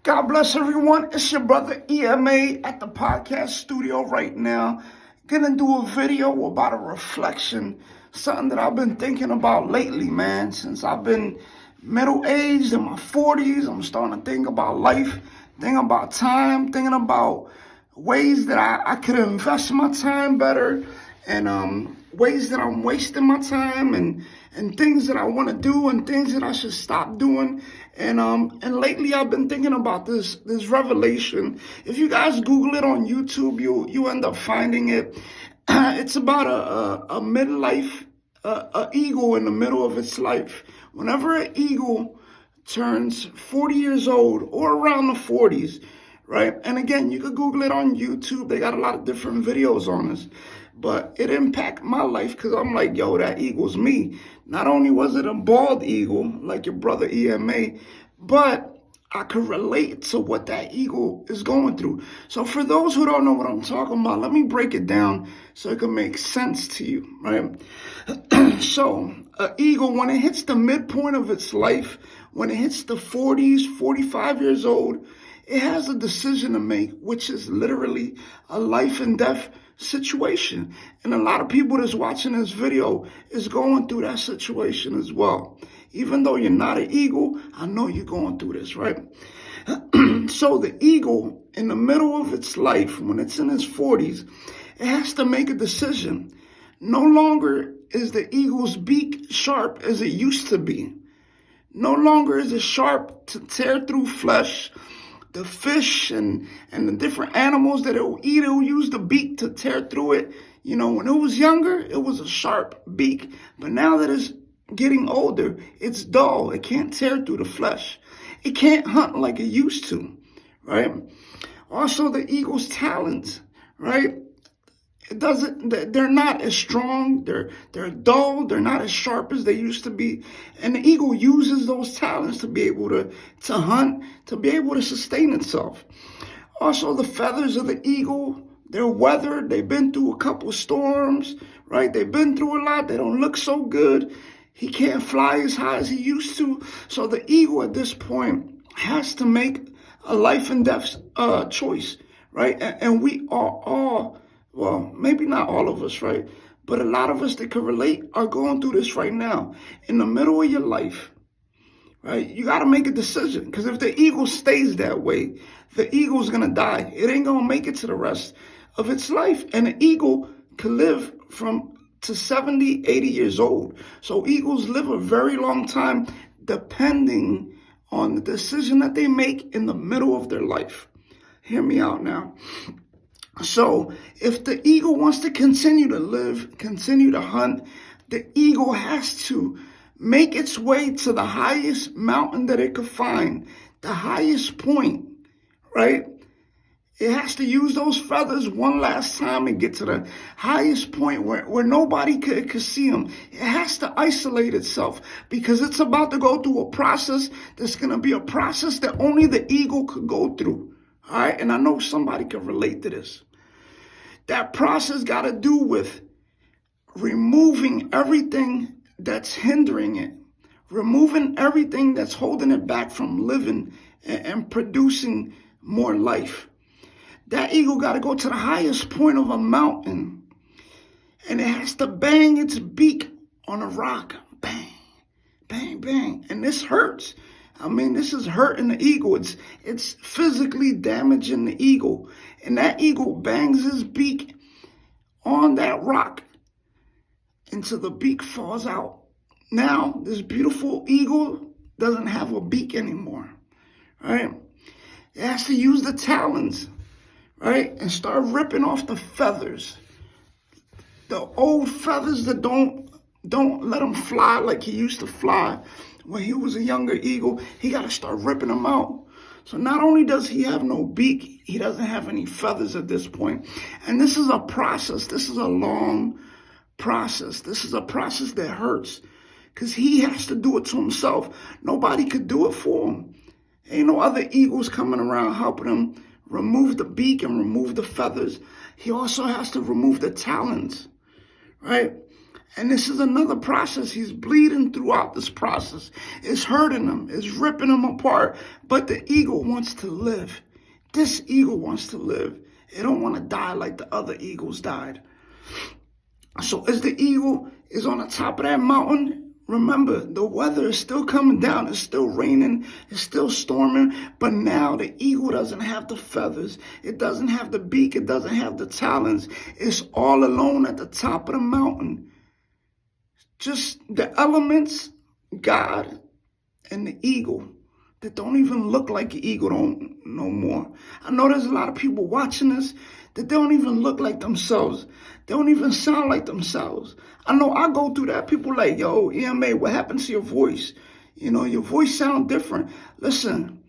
God bless everyone. It's your brother EMA at the podcast studio right now. Gonna do a video about a reflection, something that I've been thinking about lately, man. Since I've been middle-aged in my 40s, I'm starting to think about life, thinking about time, thinking about ways that I could invest my time better, and ways that I'm wasting my time, and things that I want to do and things that I should stop doing. And lately I've been thinking about this revelation. If you guys Google it on YouTube, you end up finding it. It's about a midlife, a eagle in the middle of its life. Whenever an eagle turns 40 years old or around the 40s, right? And again, you could Google it on YouTube. They got a lot of different videos on this. But it impacted my life because I'm like, yo, that eagle's me. Not only was it a bald eagle, like your brother EMA, but I could relate to what that eagle is going through. So for those who don't know what I'm talking about, let me break it down so it can make sense to you, right? So an eagle, when it hits the midpoint of its life, when it hits the 40s, 45 years old, it has a decision to make, which is literally a life and death situation. And a lot of people that's watching this video is going through that situation as well. Even though you're not an eagle, I know you're going through this, right? So the eagle, in the middle of its life, when it's in its 40s, it has to make a decision. No longer is the eagle's beak sharp as it used to be. No longer is it sharp to tear through flesh. The fish and the different animals that it will eat, it will use the beak to tear through it. You know, when it was younger, it was a sharp beak. But now that it's getting older, it's dull. It can't tear through the flesh. It can't hunt like it used to, right? Also, the eagle's talons, right? They're not as strong. They're dull. They're not as sharp as they used to be. And the eagle uses those talents to be able to hunt, to be able to sustain itself. Also, the feathers of the eagle, they're weathered. They've been through a couple of storms, right? They've been through a lot. They don't look so good. He can't fly as high as he used to. So the eagle at this point has to make a life and death choice, right? And we are all, well, maybe not all of us, right? But a lot of us that can relate are going through this right now. In the middle of your life, right? You got to make a decision. Because if the eagle stays that way, the eagle's going to die. It ain't going to make it to the rest of its life. And an eagle can live to 70, 80 years old. So eagles live a very long time depending on the decision that they make in the middle of their life. Hear me out now. So if the eagle wants to continue to live, continue to hunt, the eagle has to make its way to the highest mountain that it could find, the highest point, right? It has to use those feathers one last time and get to the highest point where nobody could see them. It has to isolate itself because it's about to go through a process that's going to be a process that only the eagle could go through. All right, and I know somebody can relate to this. That process got to do with removing everything that's hindering it, removing everything that's holding it back from living and producing more life. That eagle got to go to the highest point of a mountain, and it has to bang its beak on a rock. Bang, bang, bang. And this hurts. I mean, this is hurting the eagle. It's physically damaging the eagle. And that eagle bangs his beak on that rock until the beak falls out. Now, this beautiful eagle doesn't have a beak anymore, right? It has to use the talons, right? And start ripping off the feathers. The old feathers that don't let him fly like he used to fly. When he was a younger eagle, he got to start ripping them out. So not only does he have no beak, he doesn't have any feathers at this point. And this is a process. This is a long process. This is a process that hurts because he has to do it to himself. Nobody could do it for him. Ain't no other eagles coming around helping him remove the beak and remove the feathers. He also has to remove the talons, right? And this is another process. He's bleeding throughout this process. It's hurting him. It's ripping him apart. But the ego wants to live. This ego wants to live. It don't want to die like the other eagles died. So as the eagle is on the top of that mountain, remember, the weather is still coming down. It's still raining. It's still storming. But now the eagle doesn't have the feathers. It doesn't have the beak. It doesn't have the talons. It's all alone at the top of the mountain. Just the elements, God, and the eagle that don't even look like an eagle no more. I know there's a lot of people watching this that don't even look like themselves. They don't even sound like themselves. I know I go through that. People like, yo, EMA, what happened to your voice? You know, your voice sound different. Listen,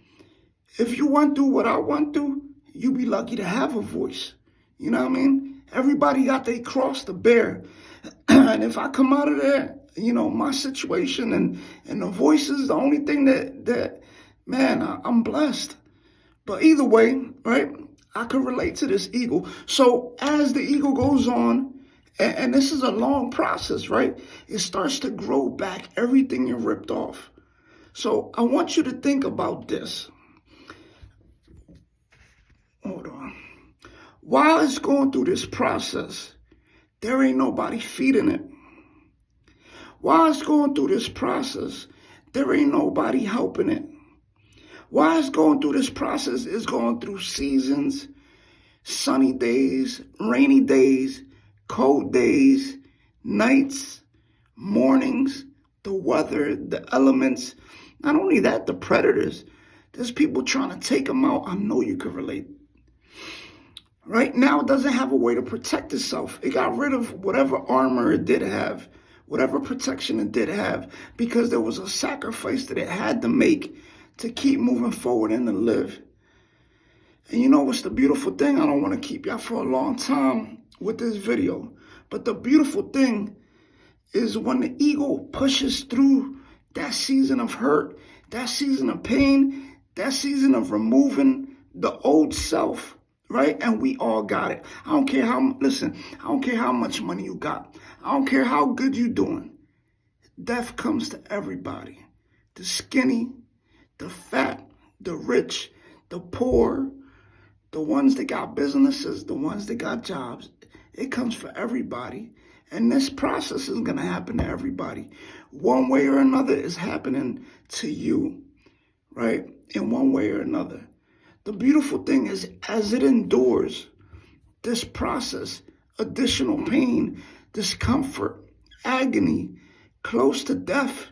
if you went through what I went through, you be lucky to have a voice. You know what I mean? Everybody got their cross to bear. And if I come out of there, you know, my situation and the voice is the only thing that man, I'm blessed. But either way, right, I can relate to this eagle. So as the eagle goes on, and this is a long process, right, it starts to grow back everything you ripped off. So I want you to think about this. Hold on. While it's going through this process, there ain't nobody feeding it. While it's going through this process, there ain't nobody helping it. While it's going through this process, it's going through seasons, sunny days, rainy days, cold days, nights, mornings, the weather, the elements. Not only that, the predators. There's people trying to take them out. I know you can relate. Right now, it doesn't have a way to protect itself. It got rid of whatever armor it did have, whatever protection it did have, because there was a sacrifice that it had to make to keep moving forward and to live. And you know what's the beautiful thing? I don't want to keep y'all for a long time with this video, but the beautiful thing is when the eagle pushes through that season of hurt, that season of pain, that season of removing the old self, right? And we all got it. I don't care how much money you got. I don't care how good you doing. Death comes to everybody. The skinny, the fat, the rich, the poor, the ones that got businesses, the ones that got jobs. It comes for everybody. And this process is going to happen to everybody. One way or another is happening to you, right? In one way or another. The beautiful thing is, as it endures this process, additional pain, discomfort, agony, close to death,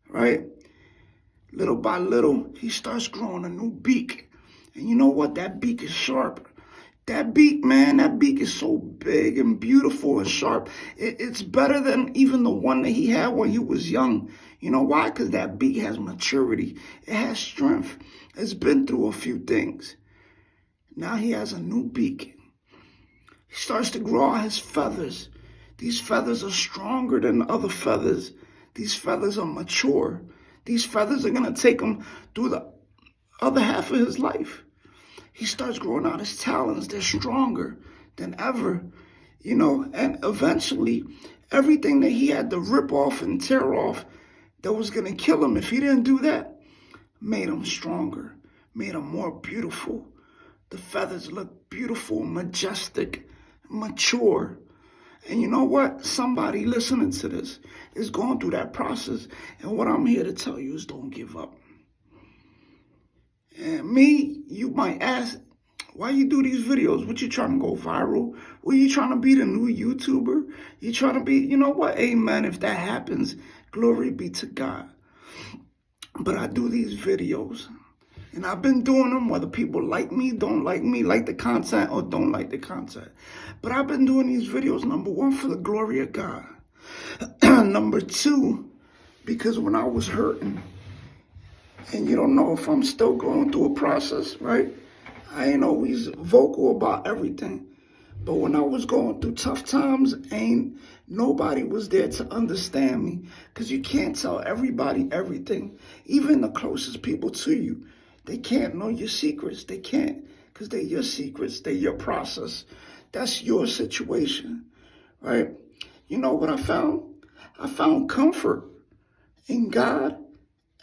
right? Little by little, he starts growing a new beak. And you know what? That beak is sharp. That beak, man, that beak is so big and beautiful and sharp. It's better than even the one that he had when he was young. You know why? Because that beak has maturity. It has strength. It's been through a few things. Now he has a new beak. He starts to grow out his feathers. These feathers are stronger than other feathers. These feathers are mature. These feathers are going to take him through the other half of his life. He starts growing out his talons. They're stronger than ever, you know, and eventually everything that he had to rip off and tear off that was going to kill him, if he didn't do that, made him stronger, made him more beautiful. The feathers look beautiful, majestic, mature. And you know what? Somebody listening to this is going through that process. And what I'm here to tell you is don't give up. And me, you might ask, why you do these videos? What you trying to go viral? What you trying to be the new YouTuber? You trying to be, you know what? Amen. If that happens, glory be to God. But I do these videos. And I've been doing them whether people like me, don't like me, like the content, or don't like the content. But I've been doing these videos, number one, for the glory of God. Number two, because when I was hurting, and you don't know if I'm still going through a process, right? I ain't always vocal about everything. But when I was going through tough times, nobody was there to understand me. Because you can't tell everybody everything. Even the closest people to you. They can't know your secrets. They can't. Because they're your secrets. They're your process. That's your situation, right? You know what I found? I found comfort in God.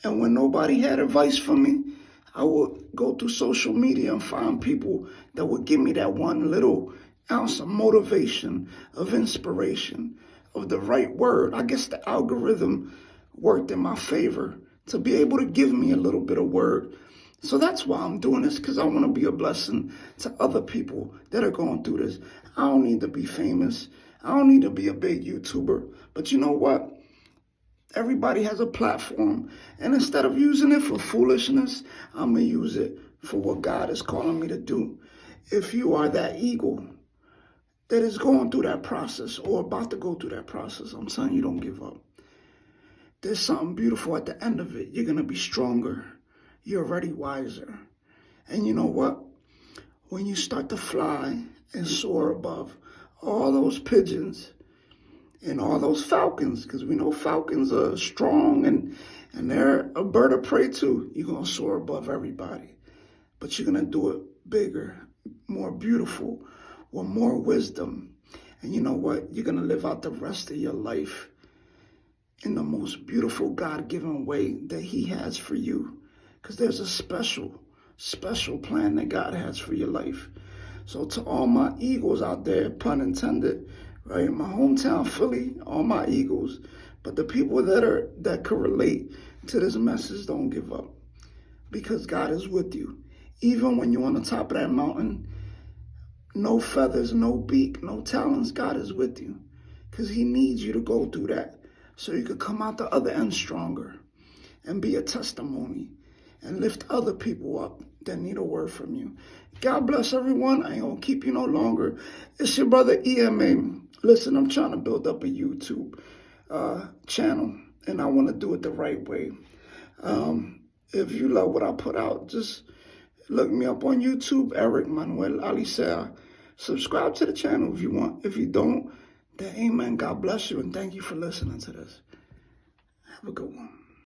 And when nobody had advice for me, I would go through social media and find people that would give me that one little ounce of motivation, of inspiration, of the right word. I guess the algorithm worked in my favor to be able to give me a little bit of word. So that's why I'm doing this, because I want to be a blessing to other people that are going through this. I don't need to be famous. I don't need to be a big YouTuber. But you know what? Everybody has a platform. And instead of using it for foolishness, I'm going to use it for what God is calling me to do. If you are that eagle that is going through that process or about to go through that process, I'm telling you, don't give up. There's something beautiful at the end of it. You're going to be stronger. You're already wiser. And you know what? When you start to fly and soar above all those pigeons and all those falcons, because we know falcons are strong and they're a bird of prey too, you're going to soar above everybody. But you're going to do it bigger, more beautiful, with more wisdom. And you know what? You're going to live out the rest of your life in the most beautiful God-given way that he has for you. Because there's a special plan that God has for your life. So to all my eagles out there, pun intended, right? In my hometown, Philly, all my eagles. But the people that could relate to this message, don't give up. Because God is with you. Even when you're on the top of that mountain, no feathers, no beak, no talons, God is with you. Because he needs you to go through that so you could come out the other end stronger and be a testimony and lift other people up that need a word from you. God bless everyone. I ain't going to keep you no longer. It's your brother EMA. Listen, I'm trying to build up a YouTube channel, and I want to do it the right way. If you love what I put out, just look me up on YouTube, Eric Manuel Alicea. Subscribe to the channel if you want. If you don't, then amen. God bless you, and thank you for listening to this. Have a good one.